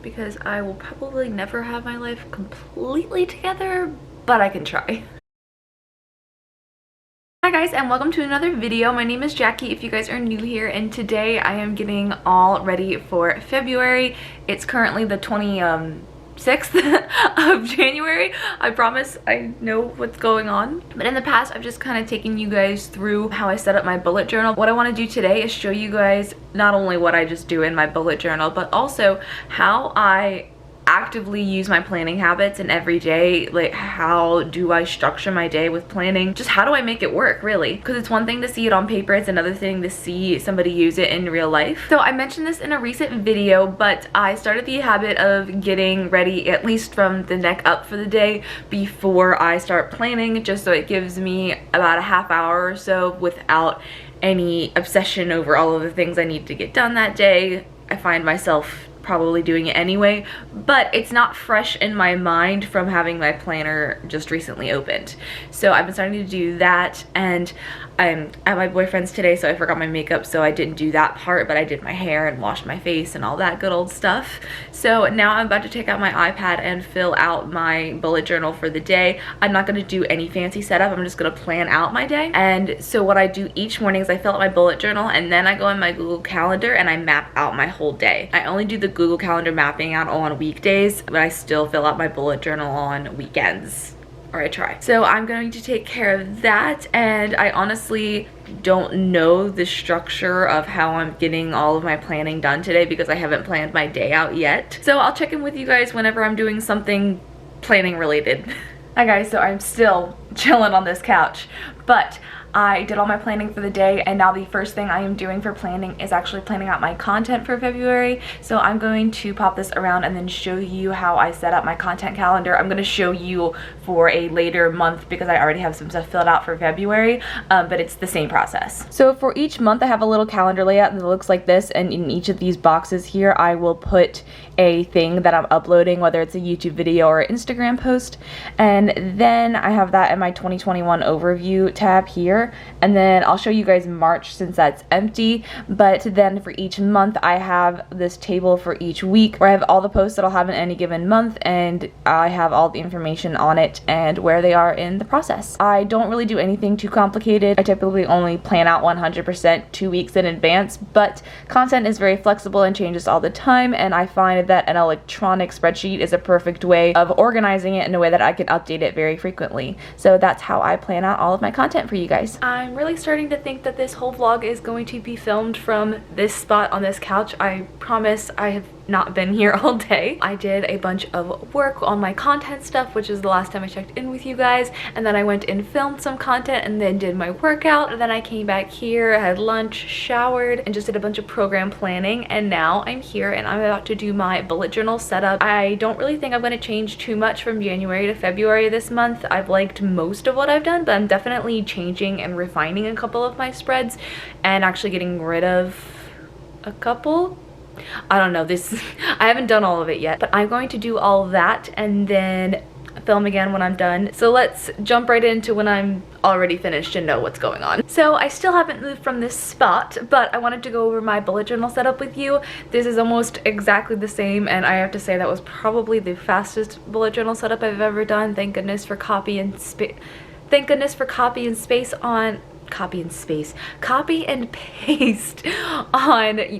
because I will probably never have my life completely together, but I can try. Hi guys, and welcome to another video. My name is Jackie if you guys are new here, and today I am getting all ready for February. It's currently the 26th of January. I promise I know what's going on. But in the past, I've just kind of taken you guys through how I set up my bullet journal. What I want to do today is show you guys not only what I just do in my bullet journal, but also how I actively use my planning habits in every day. Like, how do I structure my day with planning? Just how do I make it work, really? Because it's one thing to see it on paper, it's another thing to see somebody use it in real life. So I mentioned this in a recent video, but I started the habit of getting ready at least from the neck up for the day before I start planning, just so it gives me about a half hour or so without any obsession over all of the things I need to get done that day. I find myself probably doing it anyway, but it's not fresh in my mind from having my planner just recently opened. So I've been starting to do that, and I'm at my boyfriend's today, so I forgot my makeup, so I didn't do that part, but I did my hair and washed my face and all that good old stuff. So now I'm about to take out my iPad and fill out my bullet journal for the day. I'm not going to do any fancy setup, I'm just going to plan out my day. And so what I do each morning is I fill out my bullet journal, and then I go in my Google Calendar and I map out my whole day. I only do the Google Calendar mapping out on weekdays, but I still fill out my bullet journal on weekends, or I try. So I'm going to take care of that, and I honestly don't know the structure of how I'm getting all of my planning done today because I haven't planned my day out yet. So I'll check in with you guys whenever I'm doing something planning related. Hi guys, so I'm still chilling on this couch, but I did all my planning for the day, and now the first thing I am doing for planning is actually planning out my content for February. So I'm going to pop this around and then show you how I set up my content calendar. I'm going to show you for a later month because I already have some stuff filled out for February, but it's the same process. So for each month I have a little calendar layout that looks like this, and in each of these boxes here I will put a thing that I'm uploading, whether it's a YouTube video or an Instagram post, and then I have that in my 2021 overview tab here. And then I'll show you guys March since that's empty, but then for each month I have this table for each week where I have all the posts that I'll have in any given month, and I have all the information on it and where they are in the process. I don't really do anything too complicated. I typically only plan out 100% 2 weeks in advance, but content is very flexible and changes all the time, and I find that an electronic spreadsheet is a perfect way of organizing it in a way that I can update it very frequently. So that's how I plan out all of my content for you guys. I'm really starting to think that this whole vlog is going to be filmed from this spot on this couch. I promise I have not been here all day. I did a bunch of work on my content stuff, which is the last time I checked in with you guys, and then I went and filmed some content and then did my workout, and then I came back here, had lunch, showered, and just did a bunch of program planning, and now I'm here and I'm about to do my bullet journal setup. I don't really think I'm going to change too much from January to February this month. I've liked most of what I've done, but I'm definitely changing and refining a couple of my spreads and actually getting rid of a couple. I don't know, I haven't done all of it yet, but I'm going to do all of that and then film again when I'm done. So let's jump right into when I'm already finished and know what's going on. So I still haven't moved from this spot, but I wanted to go over my bullet journal setup with you. This is almost exactly the same, and I have to say that was probably the fastest bullet journal setup I've ever done. Thank goodness for copy and paste on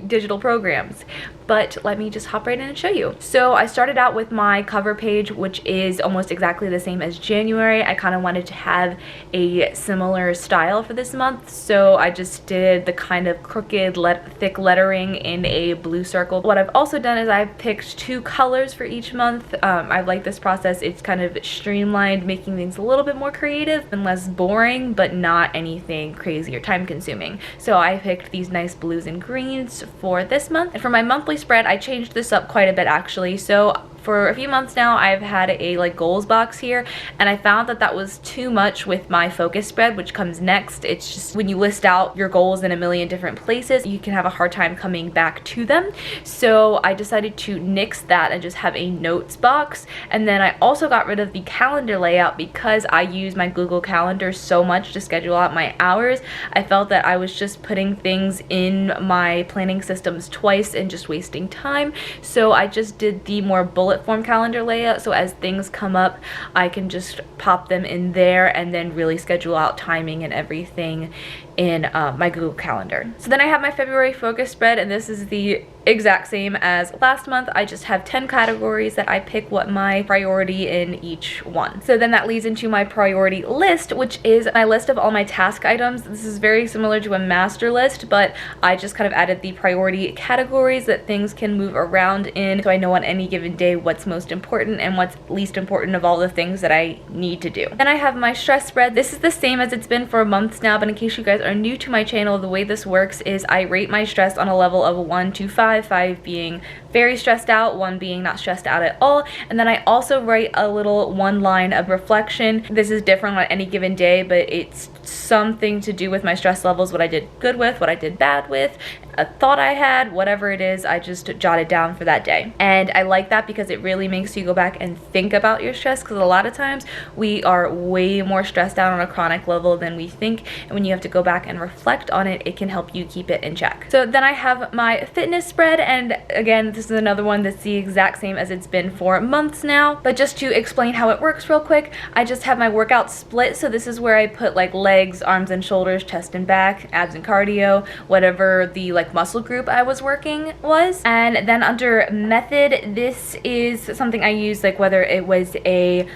digital programs. But let me just hop right in and show you. So I started out with my cover page, which is almost exactly the same as January. I kind of wanted to have a similar style for this month, so I just did the kind of crooked thick lettering in a blue circle. What I've also done is I've picked 2 colors for each month. I like this process. It's kind of streamlined, making things a little bit more creative and less boring, but not anything crazy or time consuming. So I picked these nice blues and greens for this month, and for my monthly spread I changed this up quite a bit actually. So for a few months now I've had a like goals box here, and I found that that was too much with my focus spread, which comes next. It's just when you list out your goals in a million different places, you can have a hard time coming back to them. So I decided to nix that and just have a notes box. And then I also got rid of the calendar layout because I use my Google Calendar so much to schedule out my hours. I felt that I was just putting things in my planning systems twice and just wasting time. So I just did the more bullet form calendar layout, so as things come up I can just pop them in there and then really schedule out timing and everything in my Google Calendar. So then I have my February focus spread, and this is the exact same as last month. I just have 10 categories that I pick what my priority in each one. So then that leads into my priority list, which is my list of all my task items. This is very similar to a master list, but I just kind of added the priority categories that things can move around in, so I know on any given day what's most important and what's least important of all the things that I need to do. Then I have my stress spread. This is the same as it's been for months now, but in case you guys are new to my channel, the way this works is I rate my stress on a level of 1 to 5, 5 being very stressed out, 1 being not stressed out at all. And then I also write a little one line of reflection. This is different on any given day, but it's something to do with my stress levels, what I did good with, what I did bad with, a thought I had, whatever it is, I just jot it down for that day. And I like that because it really makes you go back and think about your stress, because a lot of times we are way more stressed out on a chronic level than we think, and when you have to go back and reflect on it, it can help you keep it in check. So then I have my fitness spread, and again, this is another one that's the exact same as it's been for months now, but just to explain how it works real quick, I just have my workout split. So this is where I put like legs, arms and shoulders, chest and back, abs and cardio, whatever the like muscle group I was working was. And then under method, this is something I use like whether it was a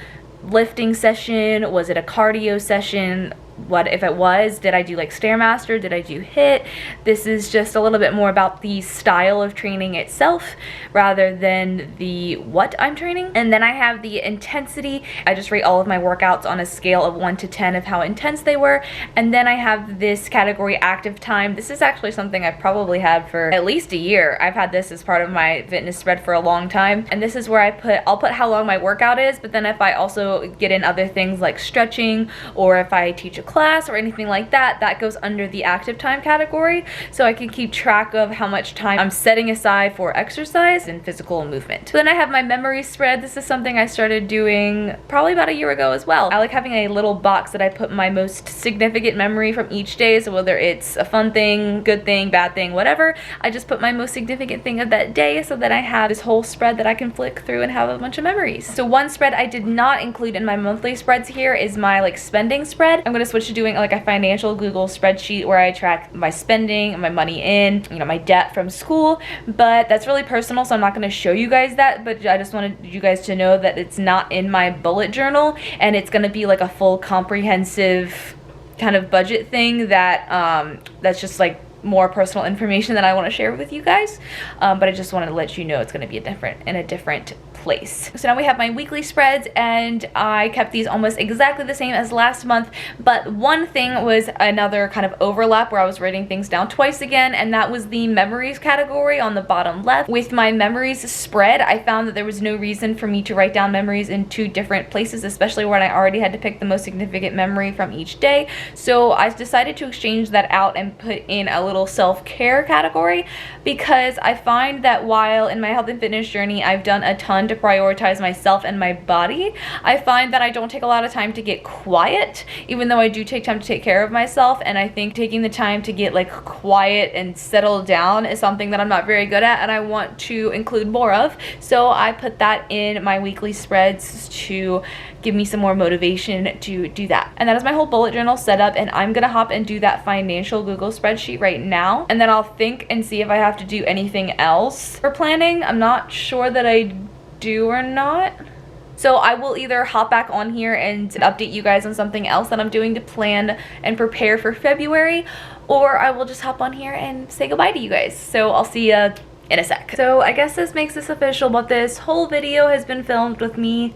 lifting session, was it a cardio session, what if it was, did I do like Stairmaster, did I do HIIT? This is just a little bit more about the style of training itself rather than the what I'm training. And then I have the intensity. I just rate all of my workouts on a scale of 1 to 10 of how intense they were. And then I have this category active time. This is actually something I've probably had for at least a year. I've had this as part of my fitness spread for a long time, and this is where I'll put how long my workout is, but then if I also get in other things like stretching, or if I teach a class or anything like that, that goes under the active time category, so I can keep track of how much time I'm setting aside for exercise and physical movement. So then I have my memory spread. This is something I started doing probably about a year ago as well. I like having a little box that I put my most significant memory from each day, so whether it's a fun thing, good thing, bad thing, whatever, I just put my most significant thing of that day so that I have this whole spread that I can flick through and have a bunch of memories. So one spread I did not include in my monthly spreads here is my like spending spread. I'm gonna switch to doing like a financial Google spreadsheet where I track my spending, my money in, you know, my debt from school, but that's really personal, so I'm not going to show you guys that, but I just wanted you guys to know that it's not in my bullet journal, and it's going to be like a full comprehensive kind of budget thing that that's just like more personal information that I want to share with you guys, but I just wanted to let you know it's going to be in a different place. So now we have my weekly spreads, and I kept these almost exactly the same as last month, but one thing was another kind of overlap where I was writing things down twice again, and that was the memories category on the bottom left. With my memories spread, I found that there was no reason for me to write down memories in 2 different places, especially when I already had to pick the most significant memory from each day. So I decided to exchange that out and put in a little self-care category, because I find that while in my health and fitness journey I've done a ton to prioritize myself and my body, I find that I don't take a lot of time to get quiet, even though I do take time to take care of myself. And I think taking the time to get like quiet and settle down is something that I'm not very good at, and I want to include more of. So I put that in my weekly spreads to give me some more motivation to do that. And that is my whole bullet journal setup, and I'm gonna hop and do that financial Google spreadsheet right now, and then I'll think and see if I have to do anything else for planning. I'm not sure that I do or not. So I will either hop back on here and update you guys on something else that I'm doing to plan and prepare for February, or I will just hop on here and say goodbye to you guys. So I'll see ya in a sec. So I guess this makes this official, but this whole video has been filmed with me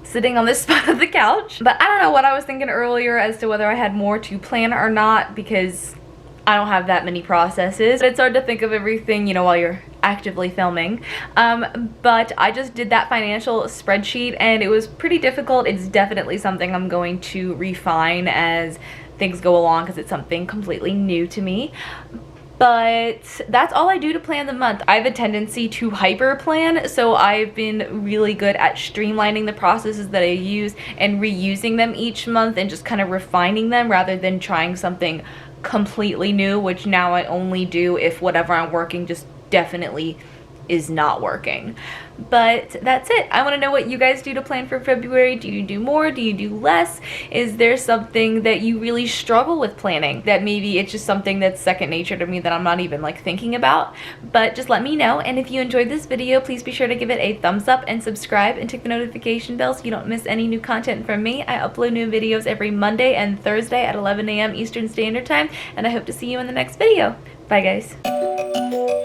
sitting on this spot of the couch. But I don't know what I was thinking earlier as to whether I had more to plan or not, because I don't have that many processes. It's hard to think of everything, you know, while you're actively filming. But I just did that financial spreadsheet and it was pretty difficult. It's definitely something I'm going to refine as things go along because it's something completely new to me. But that's all I do to plan the month. I have a tendency to hyper plan, so I've been really good at streamlining the processes that I use and reusing them each month and just kind of refining them rather than trying something completely new, which now I only do if whatever I'm working just definitely is not working. But that's it. I want to know what you guys do to plan for February. Do you do more? Do you do less? Is there something that you really struggle with planning that maybe it's just something that's second nature to me that I'm not even like thinking about? But just let me know. And if you enjoyed this video, please be sure to give it a thumbs up and subscribe and tick the notification bell so you don't miss any new content from me. I upload new videos every Monday and Thursday at 11 a.m. Eastern Standard Time, and I hope to see you in the next video. Bye guys.